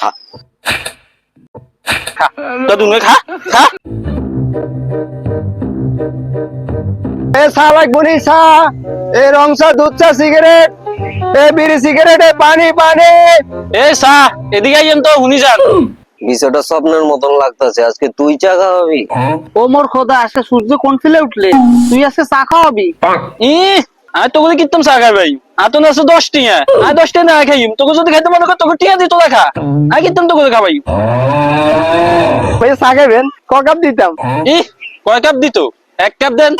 খা খা তো তুমি খা খা এ চা লাগবো নি চা, এ রং চা, দুধ চা, সিগারেট, এ বিড়ি সিগারেট, এ পানি পানি। এই চা এদিকে আইয়েন তো শুনি যান। বিষয়টা স্বপ্নের মতন লাগতেছে, আজকে তুই চা খাওয়াবি? ও মোর খোদা, আজকে সূর্য কোন ফিলে উঠলে, তুই আজকে চা খাওয়াবি? ই আমি তোকে কিত্তম চা খাই ভাই, আতন আছে 10 টিয়া, আমি 10 টিয়া না খাইম, তোকে যদি খাইতে মনে কর তোকে টিয়া দিত খা, আমি কিত্তম তোকে খাবাই। ভাই চা খাবেন, ক কাপ দিতাম? ই কয় কাপ দিত? 1 কাপ দেন।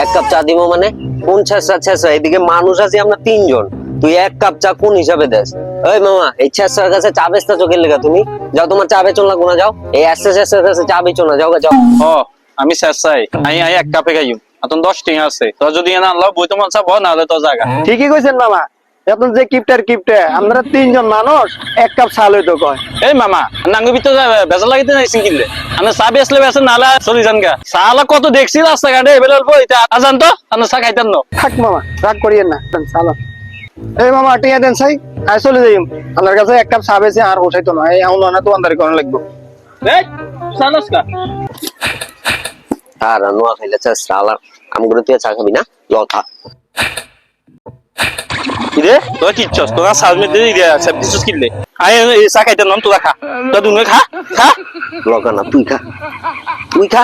1 কাপ চা দিব মানে? কোন ছেঁচা ছেঁচা, এদিকে মানুষ আছি আমরা 3 জন, তুই 1 কাপ চা কোন হিসাবে দেস? ওই মামা, এই ছেঁচার কাছে চা বেচতে চোখের লেগা তুমি? যাও, তোমার চা বেচন লাগবো না, যাও। এই আসছে ছেঁচার কাছে চা বেচো না, যাও যাও। ও আমি শেষাই আই আই 1 কাপে খাইম, আতন 10 টিয়া আছে, তো যদি না আনলো বই তোমার চা বল, না হলে তো জায়গা। ঠিকই কইছেন মামা, এখন যে কিপটার কিপটে, আমরা 3 জন মানুষ, 1 কাপ চা লইতো কয়। এই মামা নাঙ্গু ভিতরে বেজা লাগিতে নাইছেন কিনলে, আমি চা বেচলে বেচেন, নাহলে চলি যান গা। চালা কত দেখছি রাস্তাঘাটে এভেলেবল বই, এটা আজান তো আপনি চা খাইতেন না। থাক মামা, রাগ করিয়েন না, চালো। এই মামা টিয়া দেন চাই, আই চলে যাইম। আপনার কাছে 1 কাপ চা বেচে আর উঠাইতো না, এই আউন না তো আন্দারি করা লাগবো। এই চালাস কা আর নোয়া খাইলে চা সালা, আমগুলো তুই চা খাবি না? ল খা। রে তোরা কিচ্ছস, তোরা সাজমে দিয়ে দিয়া সব কিছু কিনলে আই এই চা খাইতেন না, তোরা খা, তো তুমি খা খা। লকা না, তুই খা, তুই খা।